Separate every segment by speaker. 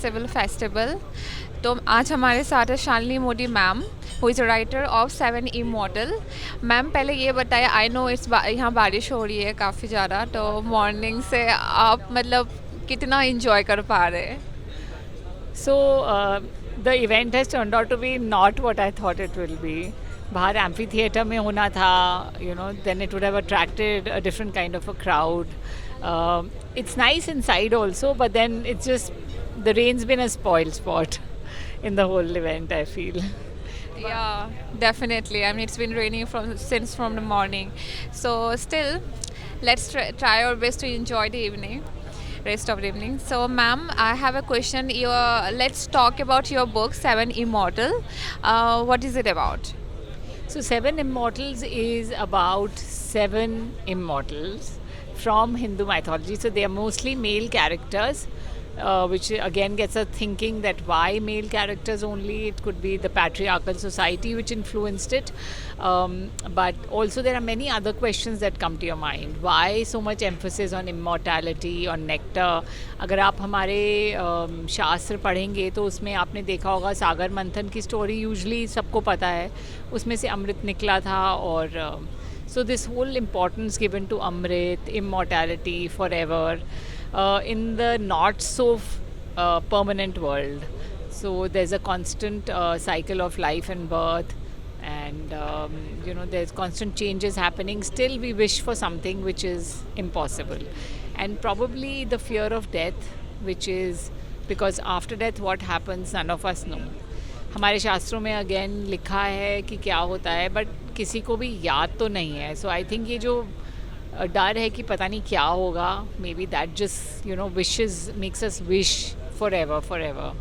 Speaker 1: Civil festival. तो आज हमारे साथ है Shalini Modi ma'am, who is writer of seven immortal. Ma'am पहले ये बताइए, आई नो यहाँ बारिश हो रही है काफ़ी ज़्यादा, तो मॉर्निंग से आप मतलब कितना इंजॉय कर पा रहे हैं?
Speaker 2: So the event has turned out to be not what I thought it will be. बाहर एम्फी थिएटर में होना था, then it would have attracted a different kind of a crowd. It's nice inside also, but then it's just the rain's been a spoil spot in the whole event, I feel.
Speaker 1: Yeah, definitely. I mean, it's been raining from the morning. So still, let's try our best to enjoy the evening, rest of the evening. So, ma'am, I have a question. Let's talk about your book, Seven Immortal. What is it about?
Speaker 2: So, Seven Immortals is about seven immortals from Hindu mythology. So, they are mostly male characters, which again gets us thinking that why male characters only? It could be the patriarchal society which influenced it. But also, there are many other questions that come to your mind. Why so much emphasis on immortality, on nectar? अगर आप हमारे शास्त्र पढ़ेंगे तो उसमें आपने देखा होगा सागर मंथन की स्टोरी यूजली सबको पता है, उसमें से अमृत निकला था और so this whole importance given to amrit, immortality, forever, in the not so permanent world. So there's a constant cycle of life and birth, and there's constant changes happening. Still, we wish for something which is impossible, and probably the fear of death, which is because after death, what happens, none of us know. हमारे शास्त्रों में again लिखा है कि क्या होता है, but किसी को भी याद तो नहीं है. सो आई थिंक ये जो डर है कि पता नहीं क्या होगा, may be that just wishes makes us wish for ever.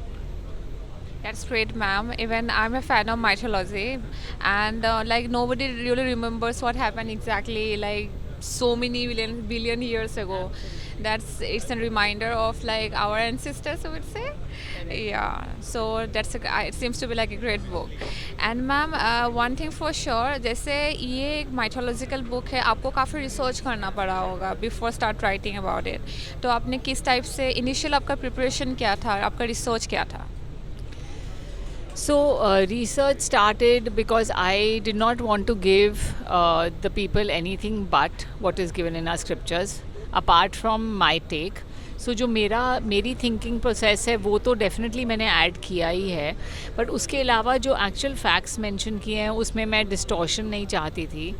Speaker 1: That's great, ma'am. Even I'm a fan of mythology, and like nobody really remembers what happened exactly, like so many billion years ago. It's a reminder of like our ancestors, I would say. Yeah. So it seems to be like a great book. And ma'am, one thing for sure, जैसे ये एक mythological book है, आपको काफ़ी research करना पड़ा होगा before start writing about it. तो आपने किस टाइप से initial आपका preparation क्या था, आपका research क्या था?
Speaker 2: So, research started because I did not want to give the people anything but what is given in our scriptures, apart from my take. So, जो मेरी थिंकिंग प्रोसेस है वो तो डेफिनेटली मैंने ऐड किया ही है, बट उसके अलावा जो एक्चुअल फैक्ट्स मेंशन किए हैं उसमें मैं डिस्टॉर्शन नहीं चाहती थी.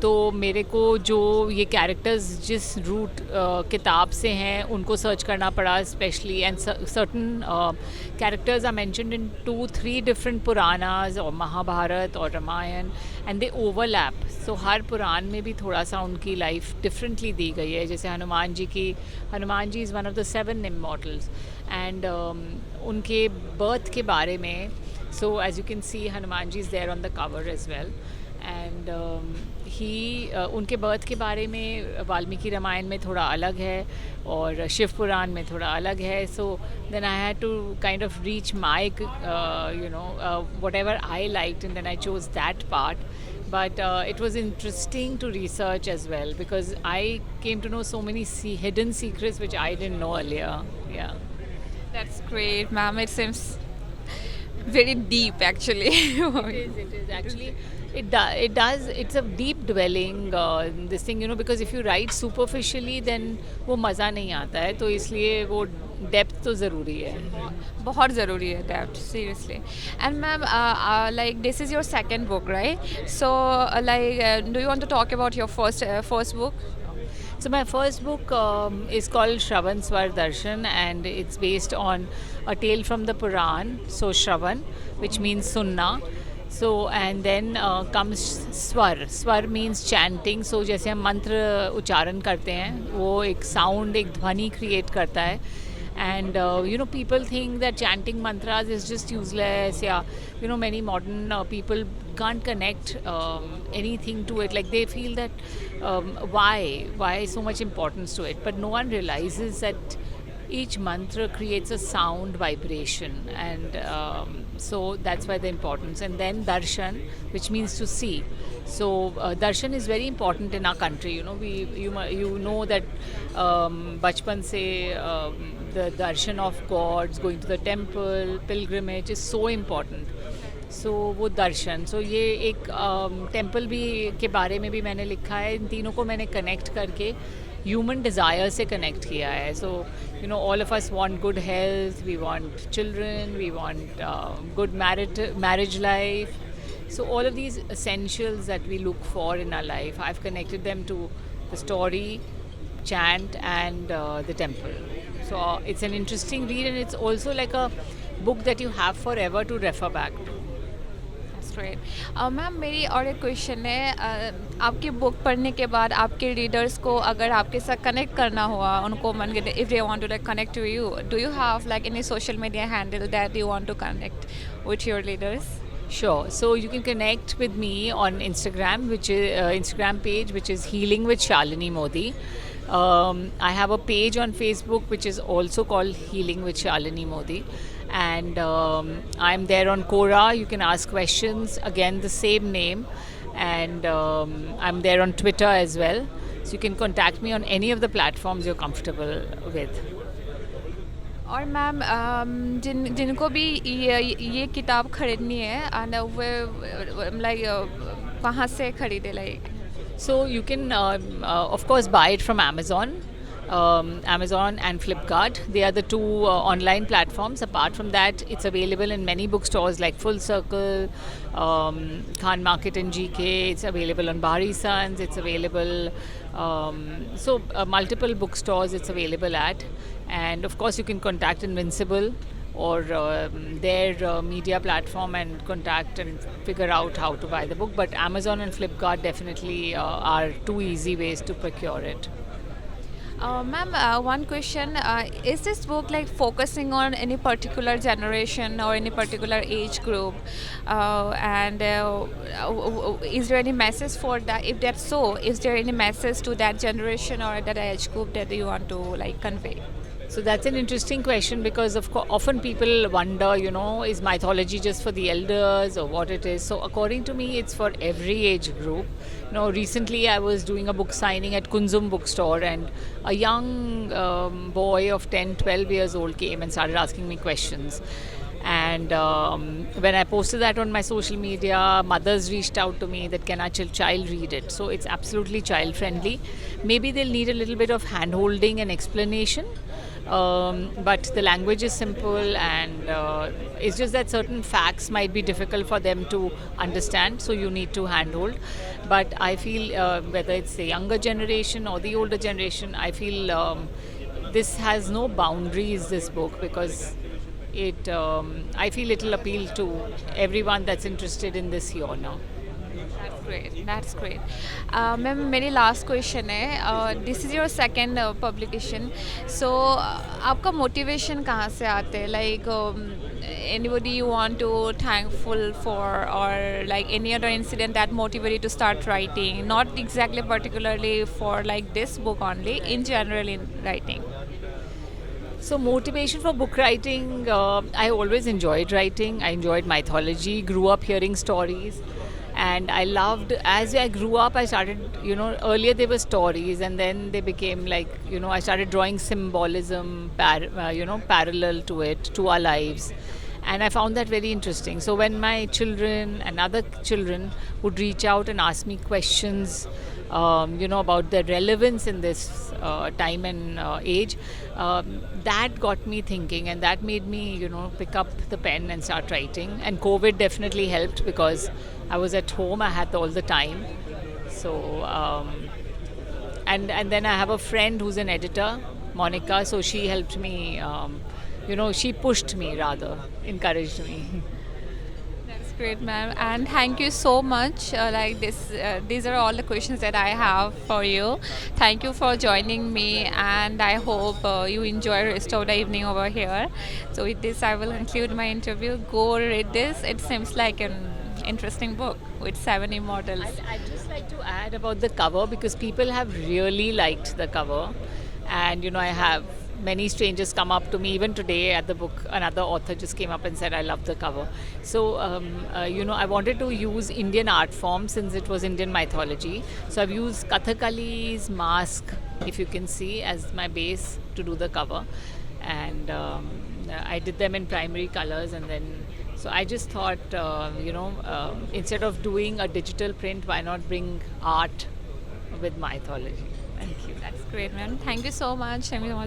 Speaker 2: तो मेरे को जो ये कैरेक्टर्स जिस रूट किताब से हैं उनको सर्च करना पड़ा specially, and certain characters are mentioned in 2-3 different Puranas और महाभारत और Ramayana, and they overlap. So हर पुराण में भी थोड़ा सा उनकी लाइफ डिफरेंटली दी गई है. जैसे Hanuman ji is one of the seven immortals, and उनके बर्थ के बारे में, so as you can see Hanuman ji is there on the cover as well. And उनके बर्थ के बारे में वाल्मीकि रामायण में थोड़ा अलग है और शिव पुराण में थोड़ा अलग है. So then I had to kind of reach my whatever I liked, and then I chose that part. But it was interesting to research as well because I came to know so many hidden secrets which I didn't know earlier. Yeah.
Speaker 1: That's great, ma'am. It seems very deep, actually.
Speaker 2: It is actually. It does. It's a deep dwelling this thing, because if you write superficially, then वो मज़ा नहीं आता है. तो इसलिए वो depth तो ज़रूरी है.
Speaker 1: बहुत ज़रूरी है depth, seriously. And ma'am, like this is your second book, right? So do you want to talk about your first book?
Speaker 2: So my first book is called Shravan Swar Darshan, and it's based on a tale from the Puran. So Shravan, which means sunna. So and then comes swar. Swar means chanting. So जैसे हम मंत्र उच्चारण करते हैं वो एक sound, एक ध्वनि क्रिएट करता है. And people think that chanting mantras is just useless. Yeah, many modern people can't connect anything to it. Like they feel that why so much importance to it, but no one realizes that each mantra creates a sound vibration, and so that's why the importance. And then darshan, which means to see. So darshan is very important in our country. You know that bachpan se the darshan of gods, going to the temple, pilgrimage is so important. सो वो दर्शन सो ये एक temple भी के बारे में भी मैंने लिखा है. इन तीनों को मैंने कनेक्ट करके ह्यूमन डिज़ायर से कनेक्ट किया है. So you know all of us want good health, we want children, we want good marriage life. So all of these essentials that we look for in our life, I've connected them to the story, chant, and the temple. So it's an interesting read, and it's also like a book that you have forever to refer back to.
Speaker 1: Great. Ma'am मेरी और एक question है. आपकी book पढ़ने के बाद आपके readers को अगर आपके साथ कनेक्ट करना हुआ, उनको मन के if they want to like connect to you, do you have like any social media handle that you want to connect with your readers?
Speaker 2: Sure. So you can connect with me on Instagram, which is Instagram page, which is Healing with Shalini Modi. I have a page on Facebook which is also called Healing with Shalini Modi, and I'm there on Quora. You can ask questions. Again, the same name, and I'm there on Twitter as well. So you can contact me on any of the platforms you're comfortable with.
Speaker 1: और ma'am जिनको भी ये किताब खरीदनी है and वो like कहाँ से खरीदे like?
Speaker 2: So you can, of course, buy it from Amazon. Amazon and Flipkart. They are the two online platforms. Apart from that, it's available in many bookstores like Full Circle, Khan Market and GK. It's available on Bahari Sons. It's available, multiple bookstores it's available at. And of course, you can contact Invincible or their media platform and contact and figure out how to buy the book. But Amazon and Flipkart definitely are two easy ways to procure it.
Speaker 1: Ma'am, one question. Is this book like focusing on any particular generation or any particular age group? And is there any message for that? If that's so, is there any message to that generation or that age group that you want to like convey?
Speaker 2: So that's an interesting question because often people wonder, is mythology just for the elders or what it is? So according to me, it's for every age group. Recently I was doing a book signing at Kunzum bookstore, and a young boy of 10, 12 years old came and started asking me questions. And when I posted that on my social media, mothers reached out to me that can our child read it. So it's absolutely child friendly. Maybe they'll need a little bit of hand holding and explanation. But the language is simple, and it's just that certain facts might be difficult for them to understand, so you need to handhold. But I feel whether it's the younger generation or the older generation, I feel this has no boundaries, this book, because I feel it'll appeal to everyone that's interested in this here now.
Speaker 1: That's great. Ma'am, मेरी last question है. This is your second publication. So आपका motivation कहाँ से आते हैं? Like anybody you want to thankful for, or like any other incident that motivated you to start writing? Not exactly particularly for like this book only, in general in writing.
Speaker 2: So motivation for book writing, I always enjoyed writing. I enjoyed mythology, grew up hearing stories. And I loved, as I grew up, I started, earlier they were stories, and then they became like, I started drawing symbolism, parallel to it, to our lives. And I found that very interesting. So when my children and other children would reach out and ask me questions, about the relevance in this time and age, that got me thinking, and that made me, pick up the pen and start writing. And COVID definitely helped because I was at home, I had all the time. So, and then I have a friend who's an editor, Monica, so she helped me, she pushed me rather, encouraged me.
Speaker 1: That's great, ma'am, and thank you so much. These are all the questions that I have for you. Thank you for joining me, and I hope you enjoy the rest of the evening over here. So with this, I will conclude my interview. Go read this. It seems like an interesting book with 7 immortals.
Speaker 2: I'd just like to add about the cover, because people have really liked the cover, and I have many strangers come up to me even today at the book. Another author just came up and said, I love the cover. So I wanted to use Indian art form since it was Indian mythology. So I've used Kathakali's mask, if you can see, as my base to do the cover. and I did them in primary colors, and then so I just thought, instead of doing a digital print, why not bring art with mythology? Thank you.
Speaker 1: That's great, man. Thank you so much. Thank you so much